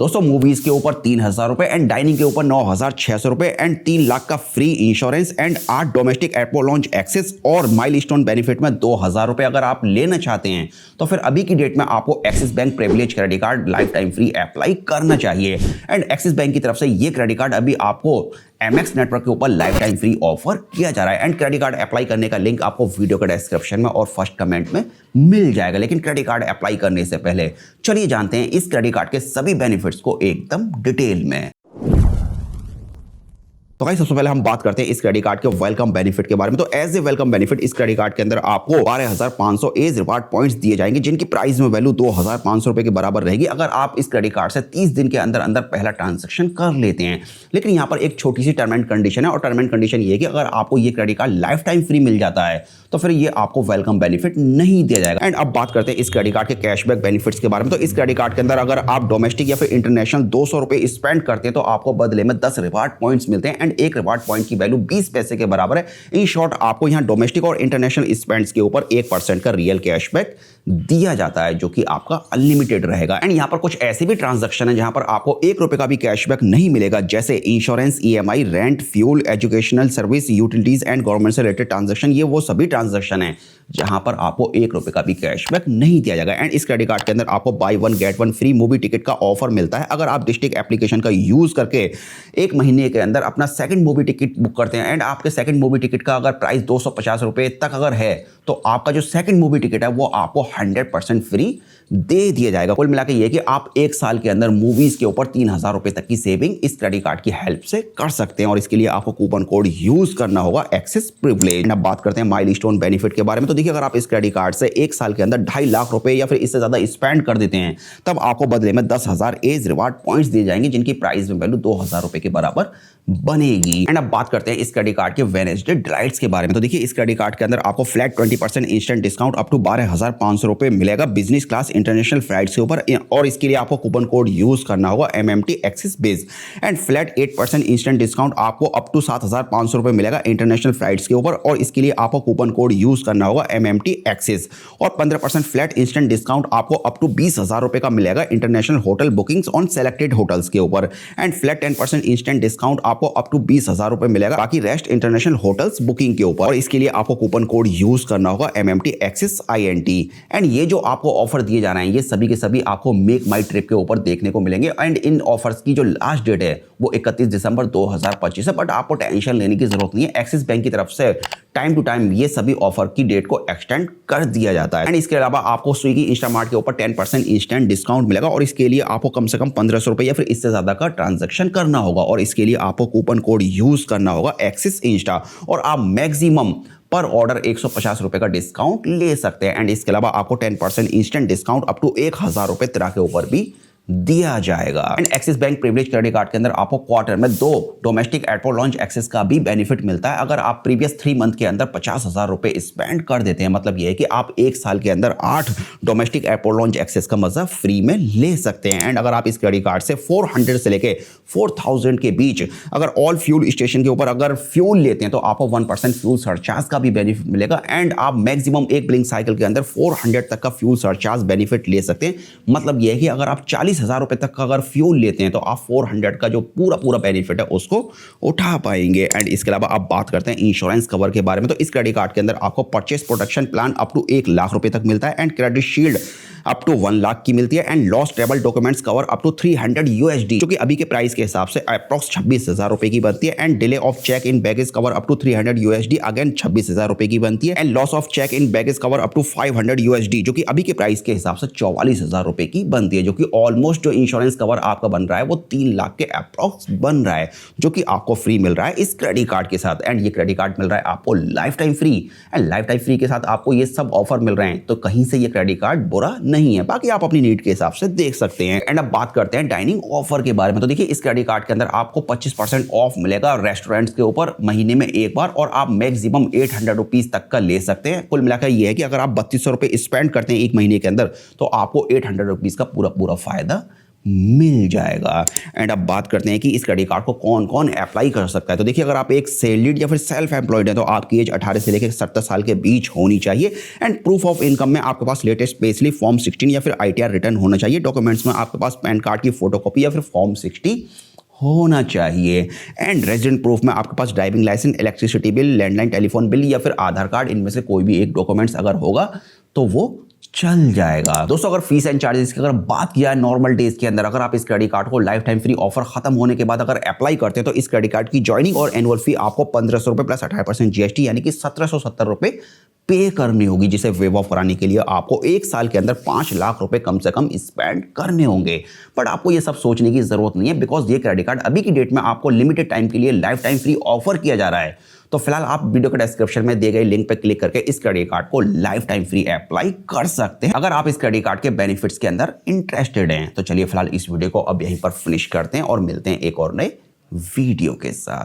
दोस्तों मूवीज के ऊपर 3,000 रुपए एंड डाइनिंग के ऊपर 9,600 रुपए एंड 3 लाख का free insurance and 8 domestic airport lounge access और माइलस्टोन बेनिफिट में 2,000 रुपए अगर आप लेना चाहते हैं तो फिर अभी की डेट में आपको axis bank privilege credit card lifetime free apply करना चाहिए। एंड एक्सिस बैंक की तरफ से ये क्रेडिट कार्ड अभी आपको एमएक्स नेटवर्क के ऊपर लाइफ टाइम फ्री ऑफर किया जा रहा है। एंड क्रेडिट कार्ड अप्लाई करने का लिंक आपको वीडियो के डिस्क्रिप्शन में और फर्स्ट कमेंट में मिल जाएगा। लेकिन क्रेडिट कार्ड अप्लाई करने से पहले चलिए जानते हैं इस क्रेडिट कार्ड के सभी बेनिफिट्स को एकदम डिटेल में। तो गाइस सबसे पहले हम बात करते हैं इस क्रेडिट कार्ड के वेलकम बेनिफिट के बारे में। तो एज ए वेलकम बेनिफिट इस क्रेडिट कार्ड के अंदर आपको 12,500 एज रिवार्ड पॉइंट्स दिए जाएंगे, जिनकी प्राइस में वैल्यू 2,500 रुपए के बराबर रहेगी अगर आप इस क्रेडिट कार्ड से 30 दिन के अंदर अंदर पहला ट्रांजैक्शन कर लेते हैं। लेकिन यहाँ पर एक छोटी सी टर्म एंड कंडीशन है और टर्म एंड कंडीशन ये है कि अगर आपको ये credit card lifetime free मिल जाता है तो फिर ये आपको वेलकम बेनिफिट नहीं दिया जाएगा। एंड अब बात करते हैं इस क्रेडिट कार्ड के कैशबैक बेनिफिट्स के बारे में। तो इस क्रेडिट कार्ड के अंदर अगर आप डोमेस्टिक या फिर इंटरनेशनल 200 रुपए स्पेंड करते हैं तो आपको बदले में 10 रिवार्ड पॉइंट्स मिलते हैं एंड एक रिवार्ड पॉइंट की वैल्यू 20 पैसे के बराबर है। इन शॉर्ट आपको यहां डोमेस्टिक और इंटरनेशनल स्पेंड्स के ऊपर 1% का रियल कैशबैक दिया जाता है जो कि आपका अनलिमिटेड रहेगा। एंड यहां पर कुछ ऐसे भी ट्रांजैक्शन है जहां पर आपको 1 रुपए का भी कैशबैक नहीं मिलेगा, जैसे insurance, EMI, rent, fuel, educational service, utilities and government से रिलेटेड ट्रांजैक्शन। ये वो सभी ट्रांजैक्शन है जहां पर आपको 1 रुपए का भी कैशबैक नहीं दिया जाएगा। एंड इस क्रेडिट कार्ड के अंदर आपको by one get one free movie ticket का ऑफर मिलता है अगर आप डिस्ट्रिक्ट एप्लीकेशन का यूज करके 1 महीने के अंदर अपना सेकंड मूवी टिकट बुक करते हैं। एंड आपके सेकंड मूवी टिकट का अगर प्राइस 250 रुपए तक अगर है तो आपका जो सेकंड मूवी टिकट है वो आपको 100% फ्री दे दिया जाएगा। कुल मिलाकर ये कि आप 1 साल के अंदर मूवीज के ऊपर 3,000 रुपए तक की सेविंग इस क्रेडिट कार्ड की हेल्प से कर सकते हैं और इसके लिए आपको कूपन कोड यूज करना होगा एक्सिस प्रिविलेज। अब बात करते हैं माइलस्टोन बेनिफिट के बारे में। तो देखिए अगर आप इस क्रेडिट कार्ड से 1 साल के अंदर 2.5 लाख रुपए या फिर इससे ज्यादा स्पेंड कर देते हैं तब आपको बदले में 10,000 एज रिवार्ड पॉइंट्स दिए जाएंगे, जिनकी प्राइस में वैल्यू 2,000 रुपए के बराबर बनेगी। एंड अब बात करते हैं इस क्रेडिट कार्ड के वेडनेसडे डिलाइट्स के बारे में। तो देखिए इस क्रेडिट कार्ड के अंदर आपको flat 20% instant discount up to 12,500 रुपए मिलेगा बिजनेस क्लास इंटरनेशनल फ्लाइट्स के ऊपर, और इसके लिए आपको कूपन कोड यूज करना होगा MMT axis base. And flat 8% instant discount आपको अप टू 7,500 रुपए मिलेगा इंटरनेशनल फ्लाइट्स के ऊपर, और इसके लिए आपको कूपन कोड यूज करना होगा MMT एक्सिस। और 15% फ्लैट इंस्टेंट डिस्काउंट आपको अप टू 20,000 रुपए का मिलेगा international hotel bookings on selected hotels के ऊपर। एंड फ्लैट 10% इंस्टेंट डिस्काउंट आपको अप टू 20,000 रुपए मिलेगा बाकी रेस्ट इंटरनेशनल होटल्स बुकिंग के ऊपर, और इसके लिए आपको कूपन कोड यूज करना होगा MMT एक्सिस INT। एंड ये जो आपको ऑफर दिए जा रहे हैं ये सभी के सभी आपको मेक माई ट्रिप के ऊपर देखने को मिलेंगे। एंड इन ऑफर्स की जो लास्ट डेट है वो 31 दिसंबर 2025 है, बट आपको टेंशन लेने की जरूरत नहीं है। एक्सिस बैंक की तरफ से टाइम टू टाइम ये सभी ऑफर की डेट को एक्सटेंड कर दिया जाता है। एंड इसके अलावा आपको स्विगी इंस्टामार्ट के ऊपर 10% इंस्टेंट डिस्काउंट मिलेगा, और इसके लिए आपको कम से कम 1,500 रुपए या फिर इससे ज्यादा का ट्रांजैक्शन करना होगा, और इसके लिए आपको कूपन कोड यूज करना होगा एक्सिस इंस्टा, और आप मैक्सिमम पर ऑर्डर 150 रुपए का डिस्काउंट ले सकते हैं। एंड इसके अलावा आपको 10% इंस्टेंट डिस्काउंट अप टू 1,000 रुपए तरह के ऊपर भी दिया जाएगा। And axis bank privilege credit card के अंदर आपको क्वार्टर में 2 डोमेस्टिक एयरपोर्ट लॉन्च एक्सेस का भी बेनिफिट मिलता है अगर आप प्रीवियस 3 मंथ के अंदर 50,000 रुपए स्पेंड कर देते हैं। मतलब यह है कि आप 1 साल के अंदर 8 डोमेस्टिक एयरपोर्ट लॉन्च एक्सेस का मजा फ्री में ले सकते हैं। एंड अगर आप इस क्रेडिट कार्ड से 400 से लेके 4,000 के बीच अगर ऑल फ्यूल स्टेशन के ऊपर अगर फ्यूल लेते हैं तो आपको 1% फ्यूल सरचार्ज का भी बेनिफिट मिलेगा। एंड आप मैक्सिमम एक बिलिंग साइकिल के अंदर 400 तक का फ्यूल सरचार्ज बेनिफिट ले सकते हैं। मतलब यह है कि अगर आप 40,000 रुपए तक का अगर फ्यूल लेते हैं तो आप 400 का जो पूरा बेनिफिट है उसको उठा पाएंगे। एंड इसके अलावा आप बात करते हैं इंश्योरेंस कवर के बारे में। तो इस क्रेडिट कार्ड के अंदर आपको purchase protection plan up to 1 lakh रुपए तक मिलता है, and credit shield up to 1 lakh की मिलती है, and lost travel documents cover up to 300 USD जो कि अभी के प्राइस के हिसाब से अप्रॉक्स 26,000 रुपए की बनती है। And delay of check in baggage cover up to 300 USD again 26,000 रुपए की बनती है। And loss of check in baggage cover up to 500 USD जो कि अभी के प्राइस के हिसाब से 44,000 रुपए की बनती है, जो कि ऑलमोस्ट जो इंश्योरेंस कवर आपका बन रहा है वो 3 लाख के अप्रॉक्स बन रहा है, जो कि आपको फ्री मिल रहा है इस क्रेडिट कार्ड के साथ। एंड ये क्रेडिट कार्ड मिल रहा है आपको life time free, and life time free के साथ आपको ये सब ऑफर मिल रहे हैं, तो कहीं से ये क्रेडिट कार्ड बुरा नहीं है। बाकी आप अपनी नीड के हिसाब से देख सकते हैं। एंड अब बात करते हैं डाइनिंग ऑफर के बारे में। तो देखिए इस क्रेडिट कार्ड के अंदर आपको 25% ऑफ मिलेगा रेस्टोरेंट्स के ऊपर महीने में एक बार, और आप मैक्सिमम 800 रुपीज तक का ले सकते हैं। कुल मिलाकर यह है कि अगर आप 3,200 रुपए स्पेंड करते हैं 1 महीने के अंदर तो आपको 800 रुपीज का पूरा फायदा मिल जाएगा। एंड अब बात करते हैं कि इस क्रेडिट कार्ड को कौन कौन अप्लाई कर सकता है। तो देखिए, अगर आप एक सैलरीड या फिर सेल्फ एम्प्लॉयड है तो आपकी एज 18 से लेकर 70 साल के बीच होनी चाहिए। एंड प्रूफ ऑफ इनकम में आपके पास लेटेस्ट पे स्लिप फॉर्म 16 या फिर ITR रिटर्न होना चाहिए। डॉक्यूमेंट्स में आपके पास पैन कार्ड की फोटोकॉपी या फिर फॉर्म 60 होना चाहिए। एंड रेजिडेंट प्रूफ में आपके पास driving licence, electricity bill, landline telephone bill या फिर आधार कार्ड, इनमें से कोई भी एक डॉक्यूमेंट्स अगर होगा तो वो चल जाएगा। दोस्तों, अगर फीस एंड चार्जेस की अगर बात किया है नॉर्मल डेज के अंदर, अगर आप इस क्रेडिट कार्ड को लाइफ टाइम फ्री ऑफर खत्म होने के बाद अगर अप्लाई करते हैं तो इस क्रेडिट कार्ड की ज्वाइनिंग और एनुअल फी आपको 1500 रुपए प्लस 18% GST यानी कि 1770 रुपए पे करनी होगी, जिसे वेव ऑफ कराने के लिए आपको 1 साल के अंदर 5 लाख रुपए कम से कम स्पेंड करने होंगे। बट आपको ये सब सोचने की जरूरत नहीं है, बिकॉज ये क्रेडिट कार्ड अभी की डेट में आपको लिमिटेड टाइम के लिए लाइफ टाइम फ्री ऑफर किया जा रहा है। तो फिलहाल आप वीडियो के डिस्क्रिप्शन में दिए गए लिंक पर क्लिक करके इस क्रेडिट कार्ड को लाइफ टाइम फ्री अप्लाई कर सकते हैं, अगर आप इस क्रेडिट कार्ड के बेनिफिट्स के अंदर इंटरेस्टेड हैं। तो चलिए फिलहाल इस वीडियो को अब यहीं पर फिनिश करते हैं और मिलते हैं एक और नए वीडियो के साथ।